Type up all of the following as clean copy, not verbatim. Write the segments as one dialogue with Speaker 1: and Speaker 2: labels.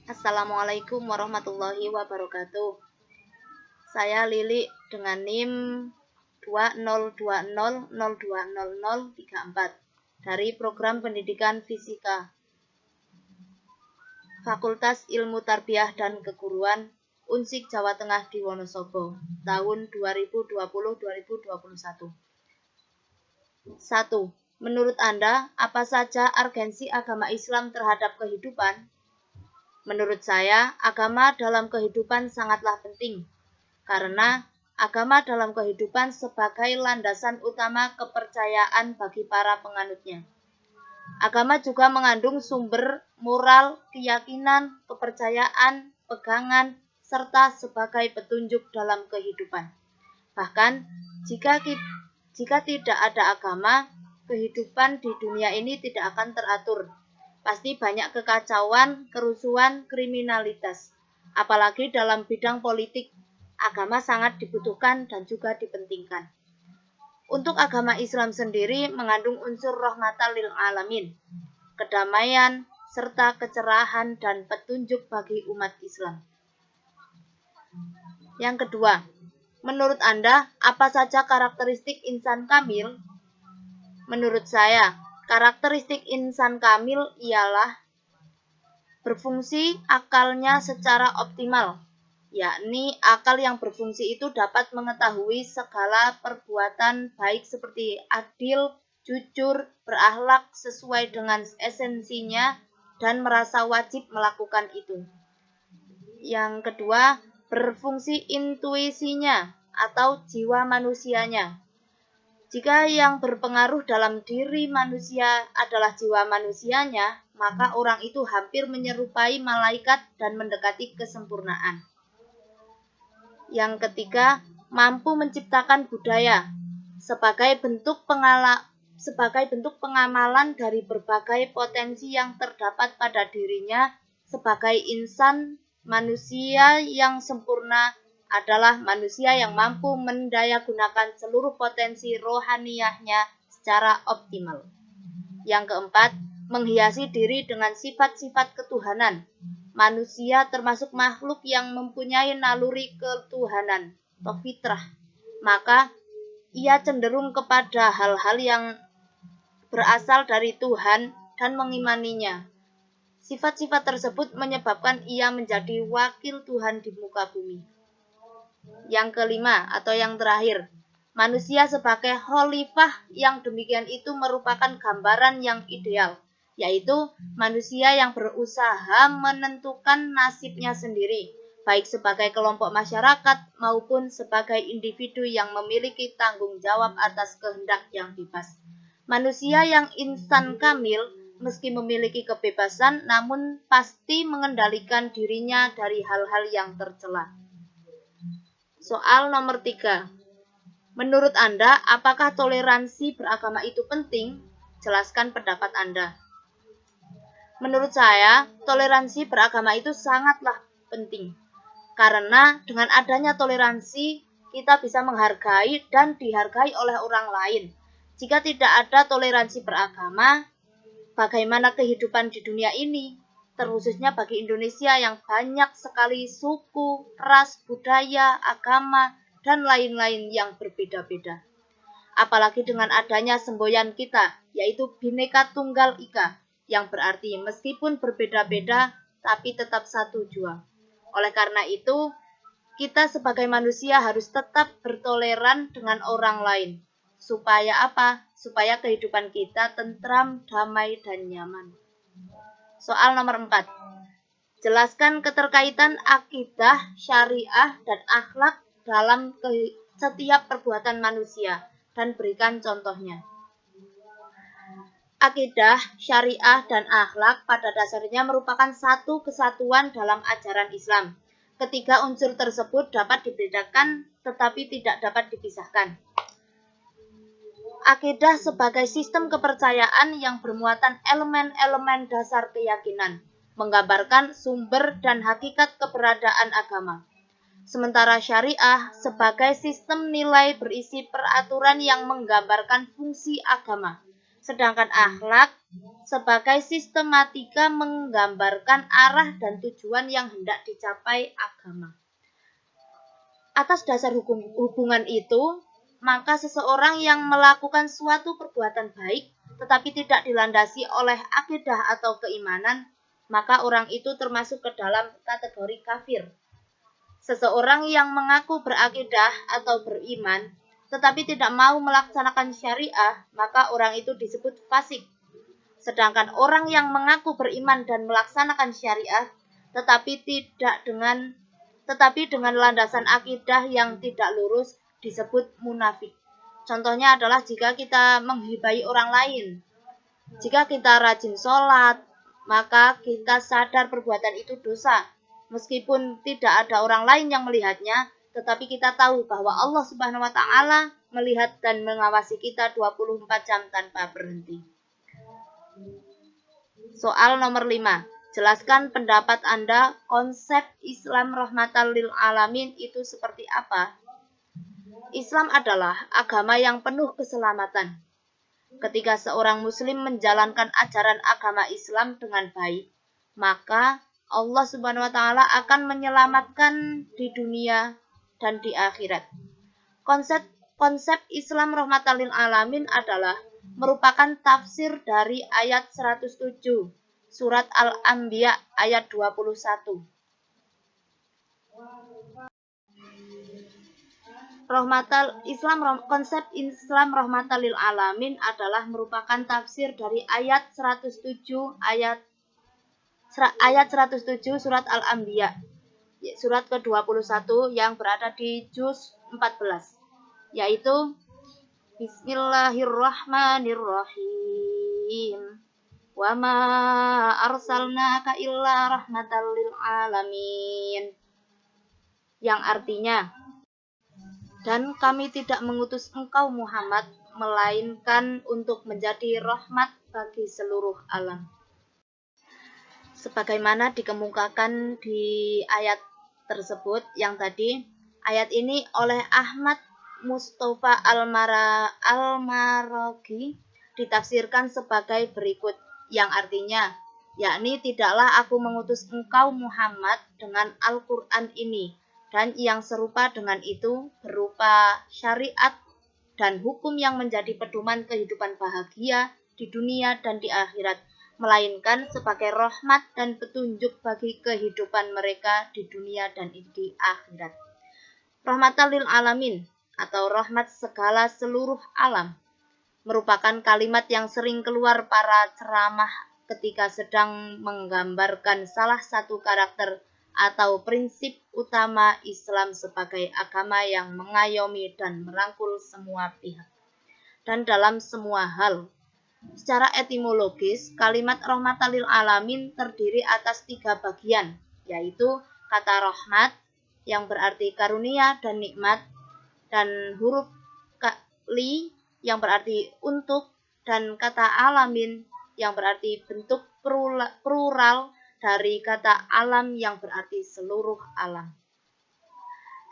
Speaker 1: Assalamualaikum warahmatullahi wabarakatuh. Saya Lili dengan NIM 2020020034 dari Program Pendidikan Fisika Fakultas Ilmu Tarbiyah dan Keguruan Unsik Jawa Tengah di Wonosobo tahun 2020-2021. 1. Menurut Anda, apa saja urgensi agama Islam terhadap kehidupan? Menurut saya, agama dalam kehidupan sangatlah penting, karena agama dalam kehidupan sebagai landasan utama kepercayaan bagi para penganutnya. Agama juga mengandung sumber moral, keyakinan, kepercayaan, pegangan, serta sebagai petunjuk dalam kehidupan. Bahkan, jika tidak ada agama, kehidupan di dunia ini tidak akan teratur. Pasti banyak kekacauan, kerusuhan, kriminalitas. Apalagi dalam bidang politik, agama sangat dibutuhkan dan juga dipentingkan. Untuk agama Islam sendiri mengandung unsur rahmatan lil alamin, kedamaian, serta kecerahan dan petunjuk bagi umat Islam. Yang kedua, menurut Anda, apa saja karakteristik insan kamil? Menurut saya, karakteristik insan kamil ialah berfungsi akalnya secara optimal, yakni akal yang berfungsi itu dapat mengetahui segala perbuatan baik seperti adil, jujur, berakhlak sesuai dengan esensinya, dan merasa wajib melakukan itu. Yang kedua, berfungsi intuisinya atau jiwa manusianya. Jika yang berpengaruh dalam diri manusia adalah jiwa manusianya, maka orang itu hampir menyerupai malaikat dan mendekati kesempurnaan. Yang ketiga, mampu menciptakan budaya sebagai bentuk pengamalan dari berbagai potensi yang terdapat pada dirinya sebagai insan. Manusia yang sempurna adalah manusia yang mampu mendayagunakan seluruh potensi rohaniyahnya secara optimal. Yang keempat, menghiasi diri dengan sifat-sifat ketuhanan. Manusia termasuk makhluk yang mempunyai naluri ketuhanan atau fitrah, maka ia cenderung kepada hal-hal yang berasal dari Tuhan dan mengimaninya. Sifat-sifat tersebut menyebabkan ia menjadi wakil Tuhan di muka bumi. Yang kelima atau yang terakhir, manusia sebagai khalifah yang demikian itu merupakan gambaran yang ideal, yaitu manusia yang berusaha menentukan nasibnya sendiri, baik sebagai kelompok masyarakat maupun sebagai individu yang memiliki tanggung jawab atas kehendak yang bebas. Manusia yang insan kamil meski memiliki kebebasan, namun pasti mengendalikan dirinya dari hal-hal yang tercela. Soal nomor 3. Menurut Anda, apakah toleransi beragama itu penting? Jelaskan pendapat Anda. Menurut saya, toleransi beragama itu sangatlah penting. Karena dengan adanya toleransi, kita bisa menghargai dan dihargai oleh orang lain. Jika tidak ada toleransi beragama, bagaimana kehidupan di dunia ini, terkhususnya bagi Indonesia yang banyak sekali suku, ras, budaya, agama, dan lain-lain yang berbeda-beda. Apalagi dengan adanya semboyan kita, yaitu Bhinneka Tunggal Ika, yang berarti meskipun berbeda-beda, tapi tetap satu jua. Oleh karena itu, kita sebagai manusia harus tetap bertoleran dengan orang lain. Supaya apa? Supaya kehidupan kita tentram, damai, dan nyaman. Soal nomor 4. Jelaskan keterkaitan akidah, syariah, dan akhlak dalam setiap perbuatan manusia, dan berikan contohnya. Akidah, syariah, dan akhlak pada dasarnya merupakan satu kesatuan dalam ajaran Islam. Ketiga unsur tersebut dapat dibedakan tetapi tidak dapat dipisahkan. Akidah sebagai sistem kepercayaan yang bermuatan elemen-elemen dasar keyakinan, menggambarkan sumber dan hakikat keberadaan agama. Sementara syariah sebagai sistem nilai berisi peraturan yang menggambarkan fungsi agama, Sedangkan akhlak sebagai sistematika menggambarkan arah dan tujuan yang hendak dicapai agama. Atas dasar hubungan itu, maka seseorang yang melakukan suatu perbuatan baik tetapi tidak dilandasi oleh akidah atau keimanan, maka orang itu termasuk ke dalam kategori kafir. Seseorang yang mengaku berakidah atau beriman tetapi tidak mau melaksanakan syariah, maka orang itu disebut fasik. Sedangkan orang yang mengaku beriman dan melaksanakan syariah tetapi dengan landasan akidah yang tidak lurus disebut munafik. Contohnya adalah jika kita menghibai orang lain. Jika kita rajin sholat, maka kita sadar perbuatan itu dosa. Meskipun tidak ada orang lain yang melihatnya, tetapi kita tahu bahwa Allah Subhanahu wa Ta'ala melihat dan mengawasi kita 24 jam tanpa berhenti. Soal nomor 5. Jelaskan pendapat Anda, konsep Islam rahmatan lil alamin itu seperti apa? Islam adalah agama yang penuh keselamatan. Ketika seorang muslim menjalankan ajaran agama Islam dengan baik, maka Allah Subhanahu wa Ta'ala akan menyelamatkan di dunia dan di akhirat. Konsep Islam rahmatan lil alamin adalah merupakan tafsir dari ayat 107 surat Al-Anbiya ayat 21. Konsep Islam rahmatan lil alamin adalah merupakan tafsir dari ayat 107 surat Al-Anbiya, surat ke-21 yang berada di juz 14, yaitu Bismillahirrahmanirrahim. Wa ma arsalnaka illa rahmatan lil alamin. Yang artinya, dan kami tidak mengutus engkau Muhammad melainkan untuk menjadi rahmat bagi seluruh alam. Sebagaimana dikemukakan di ayat tersebut yang tadi, ayat ini oleh Ahmad Mustafa Al-Maraghi ditafsirkan sebagai berikut, yang artinya, yakni tidaklah aku mengutus engkau Muhammad dengan Al-Quran ini, dan yang serupa dengan itu berupa syariat dan hukum yang menjadi pedoman kehidupan bahagia di dunia dan di akhirat, melainkan sebagai rahmat dan petunjuk bagi kehidupan mereka di dunia dan di akhirat. Rahmatan lil alamin atau rahmat segala seluruh alam merupakan kalimat yang sering keluar para ceramah ketika sedang menggambarkan salah satu karakter atau prinsip utama Islam sebagai agama yang mengayomi dan merangkul semua pihak dan dalam semua hal. Secara etimologis, kalimat rahmatan lil alamin terdiri atas 3 bagian, yaitu kata rahmat yang berarti karunia dan nikmat, dan huruf li yang berarti untuk, dan kata alamin yang berarti bentuk plural dari kata alam yang berarti seluruh alam.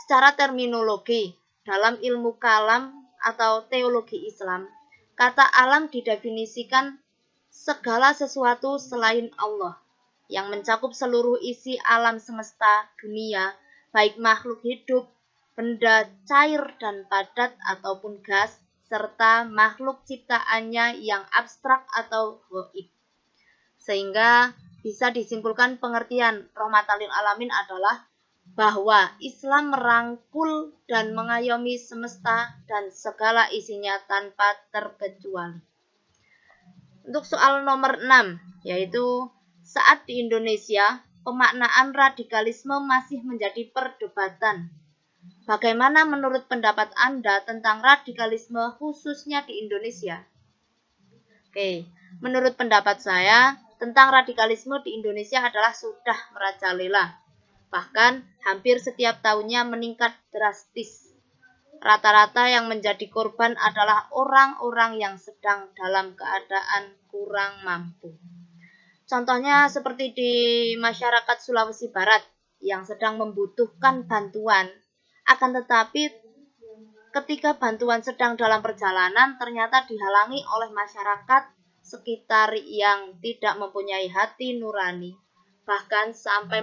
Speaker 1: Secara terminologi, dalam ilmu kalam atau teologi Islam, kata alam didefinisikan segala sesuatu selain Allah, yang mencakup seluruh isi alam semesta dunia, baik makhluk hidup, benda cair dan padat ataupun gas, serta makhluk ciptaannya yang abstrak atau gaib. Sehingga bisa disimpulkan pengertian rahmatan lil alamin adalah bahwa Islam merangkul dan mengayomi semesta dan segala isinya tanpa terkecuali. Untuk soal nomor 6, yaitu saat di Indonesia, pemaknaan radikalisme masih menjadi perdebatan. Bagaimana menurut pendapat Anda tentang radikalisme khususnya di Indonesia? Oke, menurut pendapat saya, tentang radikalisme di Indonesia adalah sudah merajalela. Bahkan hampir setiap tahunnya meningkat drastis. Rata-rata yang menjadi korban adalah orang-orang yang sedang dalam keadaan kurang mampu. Contohnya seperti di masyarakat Sulawesi Barat yang sedang membutuhkan bantuan, akan tetapi ketika bantuan sedang dalam perjalanan ternyata dihalangi oleh masyarakat sekitar yang tidak mempunyai hati nurani, bahkan sampai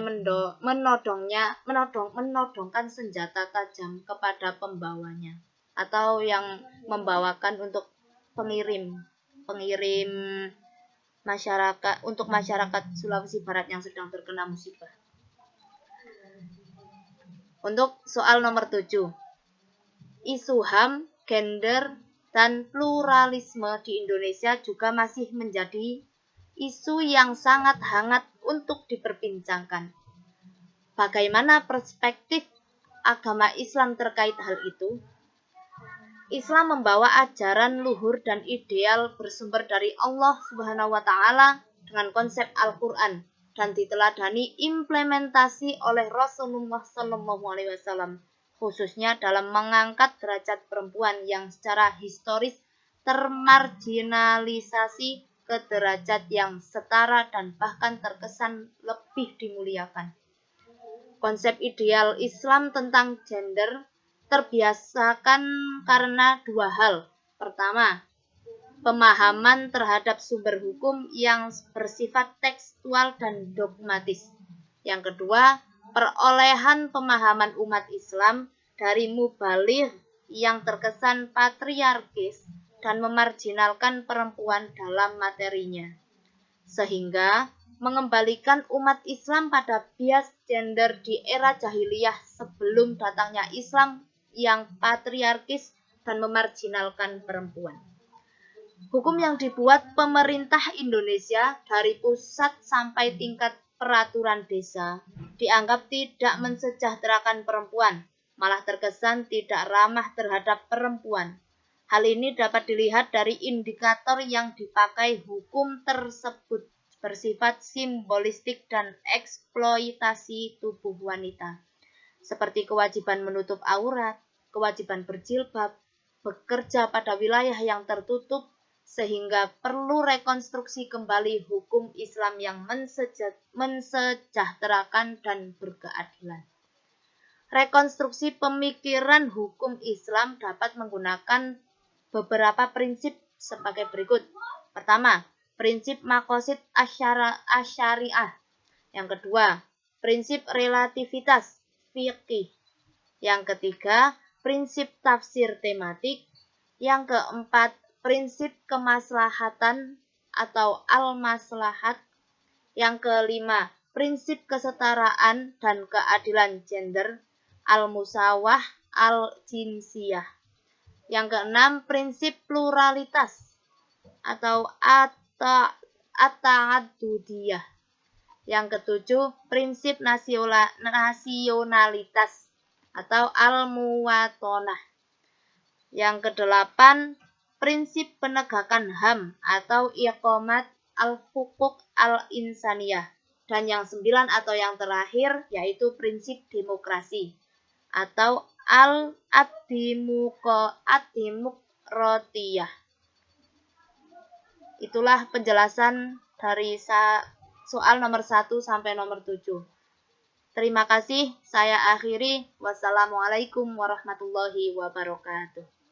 Speaker 1: menodongkan senjata tajam kepada pembawanya atau yang membawakan untuk pengirim masyarakat Sulawesi Barat yang sedang terkena musibah. Untuk soal nomor 7. Isu HAM, gender, dan pluralisme di Indonesia juga masih menjadi isu yang sangat hangat untuk diperbincangkan. Bagaimana perspektif agama Islam terkait hal itu? Islam membawa ajaran luhur dan ideal bersumber dari Allah Subhanahu wa taala dengan konsep Al-Qur'an dan diteladani implementasi oleh Rasulullah SAW, khususnya dalam mengangkat derajat perempuan yang secara historis termarginalisasi ke derajat yang setara dan bahkan terkesan lebih dimuliakan. Konsep ideal Islam tentang gender terbiasakan karena dua hal. Pertama, pemahaman terhadap sumber hukum yang bersifat tekstual dan dogmatis. Yang kedua, perolehan pemahaman umat Islam dari mubaligh yang terkesan patriarkis dan memarginalkan perempuan dalam materinya, sehingga mengembalikan umat Islam pada bias gender di era jahiliyah sebelum datangnya Islam yang patriarkis dan memarginalkan perempuan. Hukum yang dibuat pemerintah Indonesia dari pusat sampai tingkat peraturan desa dianggap tidak mensejahterakan perempuan, malah terkesan tidak ramah terhadap perempuan. Hal ini dapat dilihat dari indikator yang dipakai hukum tersebut bersifat simbolistik dan eksploitasi tubuh wanita, seperti kewajiban menutup aurat, kewajiban berjilbab, bekerja pada wilayah yang tertutup, sehingga perlu rekonstruksi kembali hukum Islam yang mensejahterakan dan berkeadilan. Rekonstruksi pemikiran hukum Islam dapat menggunakan beberapa prinsip sebagai berikut. Pertama, prinsip maqasid asyariah. Yang kedua, prinsip relativitas fiqih. Yang ketiga, prinsip tafsir tematik. Yang keempat, prinsip kemaslahatan atau al-maslahat. Yang kelima, prinsip kesetaraan dan keadilan gender, al-musawah al-jinsiyah. Yang keenam, prinsip pluralitas atau at-ta'addudiyah. Yang ketujuh, prinsip nasionalitas atau al-muwatonah. Yang kedelapan, prinsip penegakan HAM atau iqamat al-huquq al-insaniyah. Dan yang 9 atau yang terakhir yaitu prinsip demokrasi atau ad-demokratiyah. Itulah penjelasan dari soal nomor 1 sampai nomor 7. Terima kasih, saya akhiri. Wassalamualaikum warahmatullahi wabarakatuh.